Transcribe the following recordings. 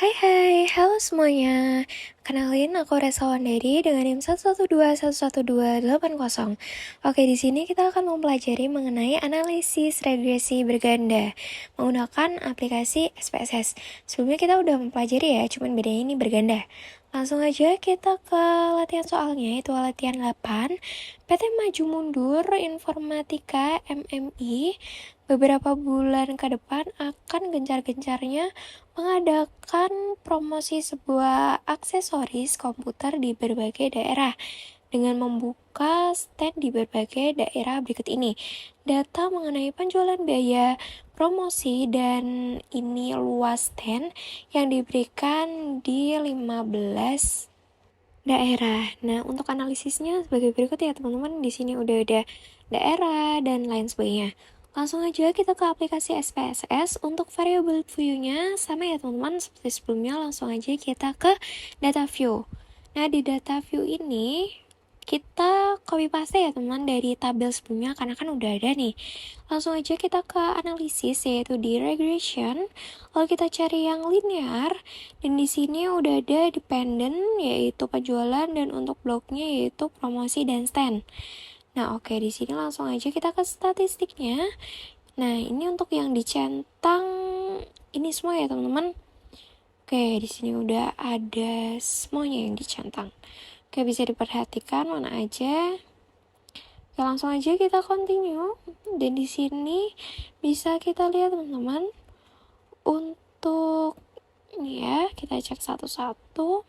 Hai hai, halo semuanya. Kenalin aku Resa Wandari dengan NIM 112112880. Oke, di sini kita akan mempelajari mengenai analisis regresi berganda menggunakan aplikasi SPSS. Sebelumnya kita udah mempelajari ya, cuman bedanya ini berganda. Langsung aja kita ke latihan soalnya, itu latihan 8. PT Maju Mundur Informatika MMI beberapa bulan ke depan akan gencar-gencarnya mengadakan promosi sebuah aksesoris komputer di berbagai daerah dengan membuka stand di berbagai daerah berikut ini. Data mengenai penjualan biaya promosi dan ini luas stand yang diberikan di 15 daerah. Nah, untuk analisisnya sebagai berikut ya teman-teman. Di sini udah ada daerah dan lain sebagainya. Langsung aja kita ke aplikasi SPSS. Untuk variable view-nya sama ya teman-teman seperti sebelumnya. Langsung aja kita ke data view. Nah, di data view ini kita copy paste ya teman dari tabel sebelumnya karena kan udah ada nih. Langsung aja kita ke analisis yaitu di regression. Lalu kita cari yang linear dan di sini udah ada dependent yaitu penjualan dan untuk bloknya yaitu promosi dan stand. Nah, oke, di sini langsung aja kita ke statistiknya. Nah, ini untuk yang dicentang ini semua ya teman-teman. Oke, di sini udah ada semuanya yang dicentang. Oke, bisa diperhatikan mana aja. Oke, langsung aja kita continue. Dan di sini bisa kita lihat teman-teman untuk ini ya, kita cek satu-satu.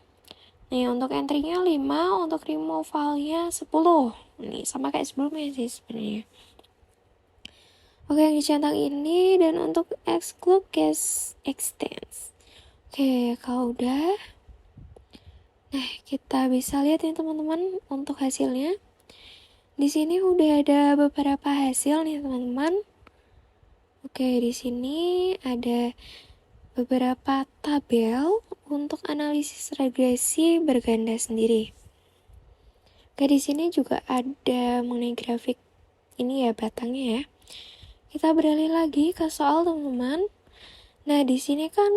Nih, untuk entry-nya 5, untuk removal-nya 10. Nih, sama kayak sebelumnya sih sebenarnya. Oke, yang dicentang ini dan untuk exclude case extends. Oke, kalau udah, nah kita bisa lihat ya teman-teman untuk hasilnya. Di sini udah ada beberapa hasil nih teman-teman. Oke, di sini ada beberapa tabel untuk analisis regresi berganda sendiri. Oke, di sini juga ada mengenai grafik ini ya batangnya ya. Kita beralih lagi ke soal teman-teman. Nah, di sini kan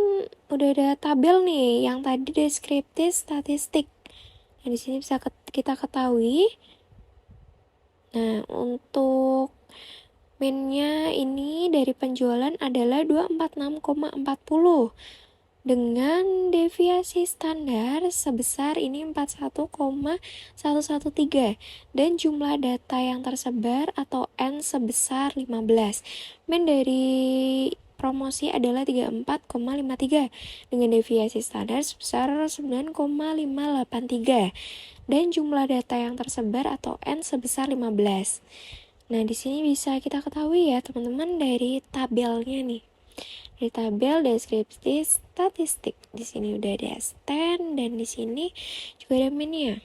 udah ada tabel nih yang tadi deskriptif statistik. Nah, di sini bisa kita ketahui. Nah, untuk min-nya ini dari penjualan adalah 246,40 dengan deviasi standar sebesar ini 41,113 dan jumlah data yang tersebar atau N sebesar 15. Min dari promosi adalah 34,53 dengan deviasi standar sebesar 9,583 dan jumlah data yang tersebar atau N sebesar 15. Nah, di sini bisa kita ketahui ya teman-teman dari tabelnya nih. Di tabel deskripsi statistik. Di sini udah ada stand dan di sini juga ada minnya.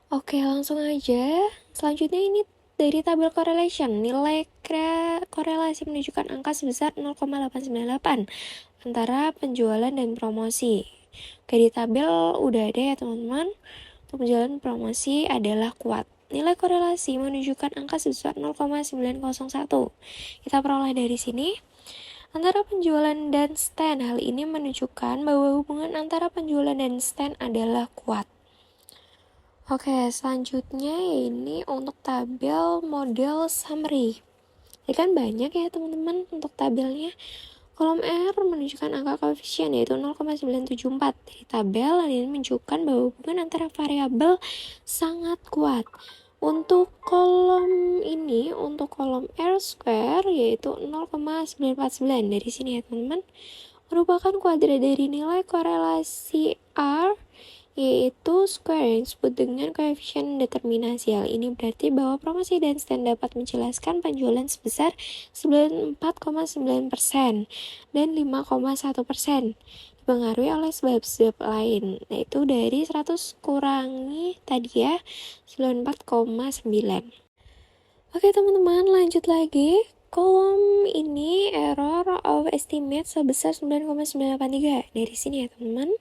Oke, langsung aja. Selanjutnya ini dari tabel correlation. Nilai korelasi menunjukkan angka sebesar 0,898 antara penjualan dan promosi. Oke, di tabel udah ada ya teman-teman. Untuk penjualan promosi adalah kuat. Nilai korelasi menunjukkan angka sebesar 0,901. Kita peroleh dari sini. Antara penjualan dan stand, hal ini menunjukkan bahwa hubungan antara penjualan dan stand adalah kuat. Oke, selanjutnya ini untuk tabel model summary. Ini kan banyak ya teman-teman untuk tabelnya. Kolom R menunjukkan angka koefisien yaitu 0,974. Dari tabel ini menunjukkan bahwa hubungan antara variabel sangat kuat. Untuk kolom ini, untuk kolom R square yaitu 0,949. Dari sini ya teman-teman, merupakan kuadrat dari nilai korelasi R yaitu square yang disebut dengan koefisien determinasi. Hal ini berarti bahwa promosi dan stand dapat menjelaskan penjualan sebesar 94,9% dan 5,1% dipengaruhi oleh sebab-sebab lain, yaitu dari 100 kurangi tadi ya 94,9. Oke teman-teman, lanjut lagi. Kolom ini error of estimate sebesar 9,983. Dari sini ya teman-teman.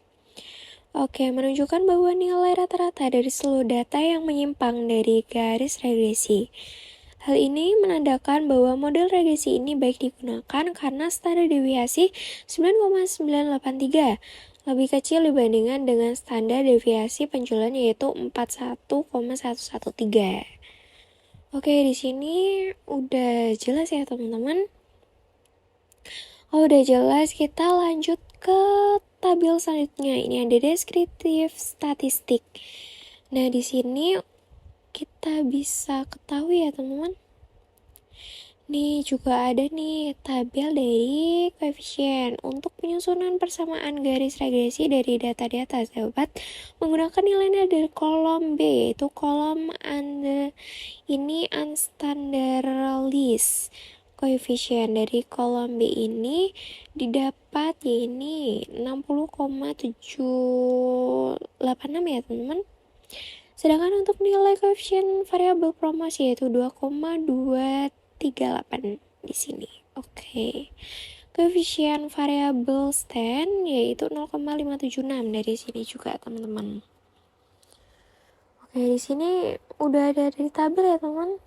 Oke, menunjukkan bahwa nilai rata-rata dari seluruh data yang menyimpang dari garis regresi. Hal ini menandakan bahwa model regresi ini baik digunakan karena standar deviasi 9,983 lebih kecil dibandingkan dengan standar deviasi penjualan yaitu 41,113. Oke, di sini udah jelas ya teman-teman. Udah jelas, kita lanjut ke tabel selanjutnya. Ini ada deskriptif statistik. Nah, di sini kita bisa ketahui ya teman-teman. Nih juga ada nih tabel dari koefisien. Untuk penyusunan persamaan garis regresi dari data di atas dapat menggunakan nilainya dari kolom B, yaitu kolom ini unstandardized. Koefisien dari kolom B ini didapat ya ini 60,786 ya teman-teman. Sedangkan untuk nilai koefisien variabel promosi yaitu 2,238 di sini. Oke. Koefisien variabel stand yaitu 0,576 dari sini juga teman-teman. Oke, di sini udah ada dari tabel ya teman.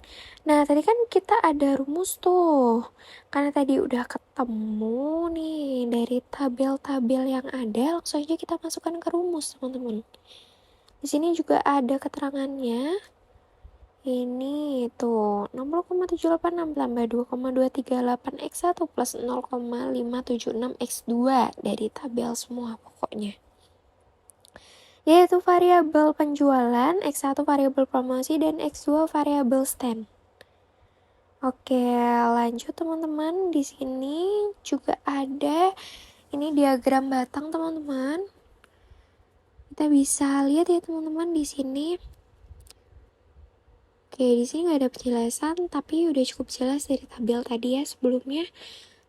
Nah, tadi kan kita ada rumus tuh. Karena tadi udah ketemu nih dari tabel-tabel yang ada, langsung aja kita masukkan ke rumus teman-teman. Di sini juga ada keterangannya. Ini tuh 60,786 tambah 2,238 X1 plus 0,576 X2 dari tabel semua pokoknya. Yaitu variabel penjualan, X1 variabel promosi, dan X2 variabel stand. Oke, lanjut teman-teman. Di sini juga ada ini diagram batang teman-teman. Kita bisa lihat ya teman-teman di sini. Oke, di sini nggak ada penjelasan, tapi udah cukup jelas dari tabel tadi ya sebelumnya.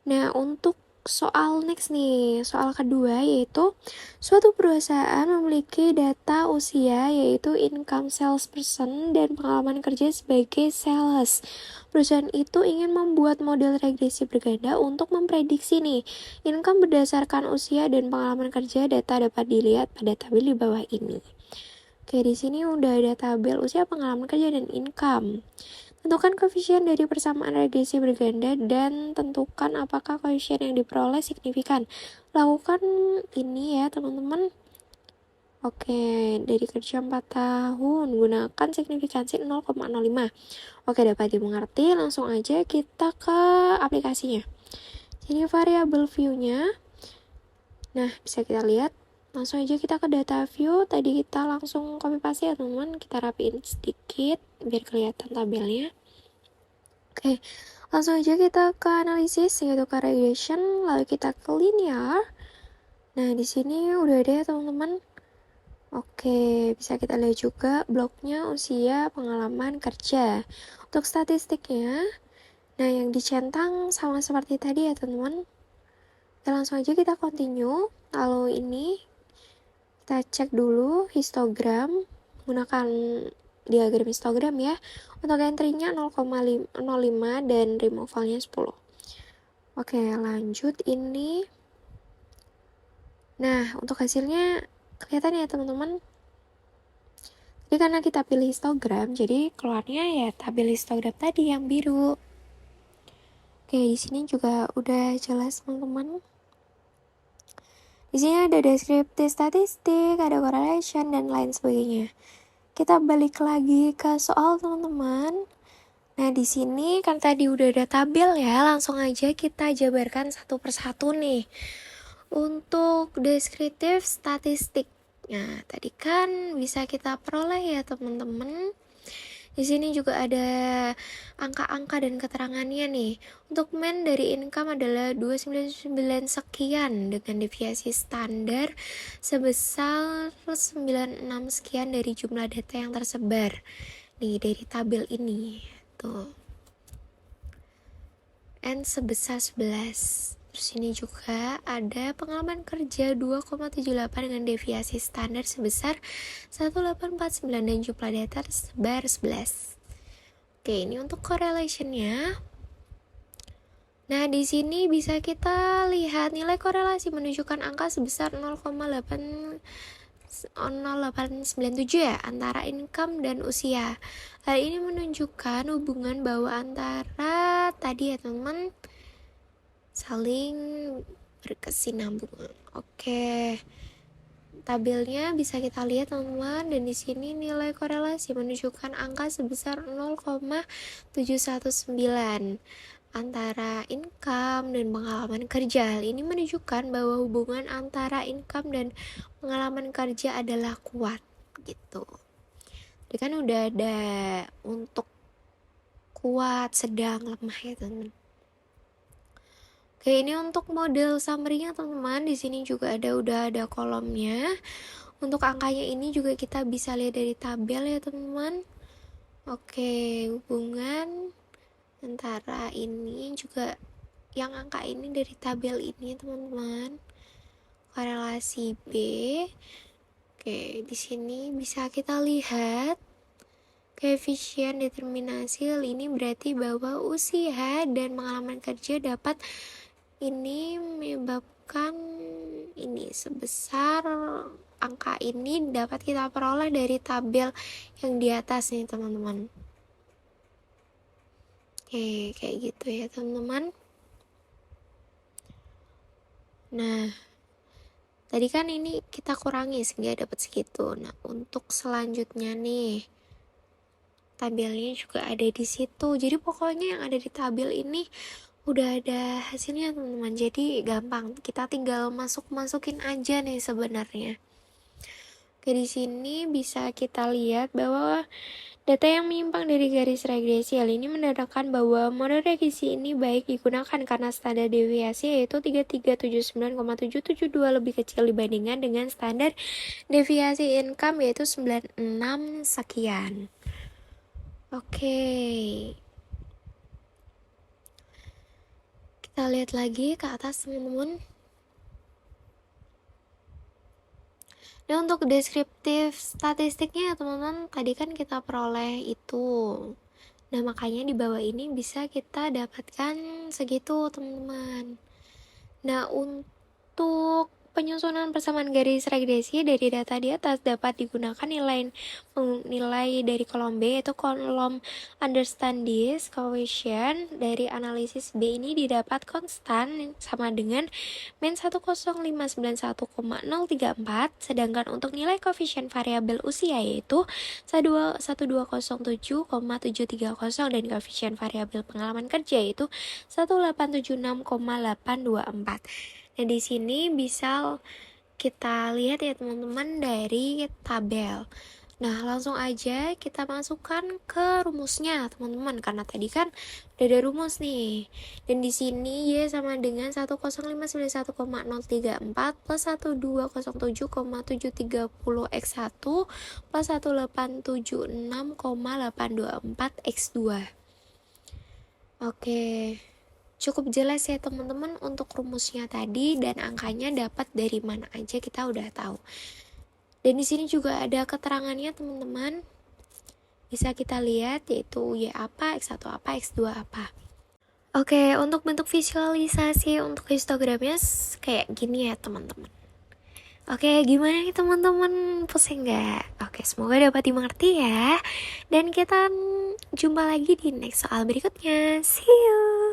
Nah, untuk soal next nih, soal kedua yaitu suatu perusahaan memiliki data usia yaitu income salesperson dan pengalaman kerja sebagai sales. Perusahaan itu ingin membuat model regresi berganda untuk memprediksi nih income berdasarkan usia dan pengalaman kerja. Data dapat dilihat pada tabel di bawah ini. Oke, di sini udah ada tabel usia, pengalaman kerja, dan income. Tentukan koefisien dari persamaan regresi berganda dan tentukan apakah koefisien yang diperoleh signifikan. Lakukan ini ya teman-teman. Oke, dari kerja 4 tahun gunakan signifikansi 0,05. Oke, dapat dimengerti. Langsung aja kita ke aplikasinya. Ini variabel view-nya. Nah, bisa kita lihat. Langsung aja kita ke data view. Tadi kita langsung copy paste ya teman-teman. Kita rapiin sedikit biar kelihatan tabelnya. Oke, langsung aja kita ke analisis yaitu ke regression, lalu kita ke linear. Nah, di sini udah ada ya teman-teman. Oke, bisa kita lihat juga bloknya usia, pengalaman kerja. Untuk statistiknya, nah yang dicentang sama seperti tadi ya teman-teman. Ya, langsung aja kita continue. Lalu ini kita cek dulu histogram menggunakan diagram histogram ya. Untuk entry-nya 0,05 dan removal-nya 10. Oke, lanjut ini. Nah, untuk hasilnya kelihatan ya teman-teman. Jadi karena kita pilih histogram, jadi keluarnya ya tabel histogram tadi yang biru. Oke, di sini juga udah jelas teman-teman. Di sini ada deskriptif statistik, ada correlation, dan lain sebagainya. Kita balik lagi ke soal teman-teman. Nah, di sini kan tadi udah ada tabel ya, langsung aja kita jabarkan satu persatu nih. Untuk deskriptif statistik. Nah, tadi kan bisa kita peroleh ya teman-teman. Di sini juga ada angka-angka dan keterangannya nih. Untuk mean dari income adalah 299 sekian dengan deviasi standar sebesar 96 sekian dari jumlah data yang tersebar. Nih dari tabel ini. Tuh. N sebesar 11. Terus ini juga ada pengalaman kerja 2,78 dengan deviasi standar sebesar 1849 dan jumlah data tersebar 11. Oke, ini untuk correlation-nya. Nah, di sini bisa kita lihat nilai korelasi menunjukkan angka sebesar 0,8 0,897 ya antara income dan usia. Hal ini menunjukkan hubungan bahwa antara tadi ya teman saling berkesinambungan. Oke. Tabelnya bisa kita lihat teman-teman, dan di sini nilai korelasi menunjukkan angka sebesar 0,719 antara income dan pengalaman kerja. Hal ini menunjukkan bahwa hubungan antara income dan pengalaman kerja adalah kuat gitu. Jadi kan udah ada untuk kuat, sedang, lemah ya teman-teman. Oke, ini untuk model summary-nya teman-teman. Di sini juga udah ada kolomnya. Untuk angkanya ini juga kita bisa lihat dari tabel ya teman-teman. Oke, hubungan antara ini juga yang angka ini dari tabel ini teman-teman. Korelasi B. Oke, di sini bisa kita lihat koefisien determinasi. Hal ini berarti bahwa usia dan pengalaman kerja dapat ini menyebabkan ini sebesar angka ini dapat kita peroleh dari tabel yang di atas nih teman-teman. Oke, kayak gitu ya teman-teman. Nah, tadi kan ini kita kurangi sehingga dapat segitu. Nah, untuk selanjutnya nih, tabelnya juga ada di situ. Jadi pokoknya yang ada di tabel ini udah ada hasilnya teman-teman. Jadi gampang, kita tinggal masukin aja nih sebenarnya. Oke, di sini bisa kita lihat bahwa data yang menyimpang dari garis regresi. Hal ini menandakan bahwa model regresi ini baik digunakan karena standar deviasi yaitu 3379,772 lebih kecil dibandingkan dengan standar deviasi income yaitu 96 sekian. Oke. Kita lihat lagi ke atas teman-teman. Nah, untuk deskriptif statistiknya teman-teman, tadi kan kita peroleh itu. Nah, makanya di bawah ini bisa kita dapatkan segitu teman-teman. Nah, untuk penyusunan persamaan garis regresi dari data di atas dapat digunakan nilai dari kolom B, yaitu kolom understand this coefficient dari analisis B ini didapat konstan sama dengan min 10591,034, sedangkan untuk nilai koefisien variabel usia yaitu 1207,730 dan koefisien variabel pengalaman kerja yaitu 1876,824. Nah, di sini bisa kita lihat ya teman-teman dari tabel. Nah, langsung aja kita masukkan ke rumusnya teman-teman, karena tadi kan udah ada rumus nih. Dan di sini Y sama dengan 10591,034 plus 1207,730 X1 plus 1876,824 X2. Oke. Cukup jelas ya teman-teman untuk rumusnya tadi, dan angkanya dapat dari mana aja kita udah tahu. Dan di sini juga ada keterangannya teman-teman. Bisa kita lihat yaitu Y apa, X1 apa, X2 apa. Oke, untuk bentuk visualisasi untuk histogramnya kayak gini ya teman-teman. Oke, gimana nih teman-teman? Pusing nggak? Oke, semoga dapat dimengerti ya. Dan kita jumpa lagi di next soal berikutnya. See you!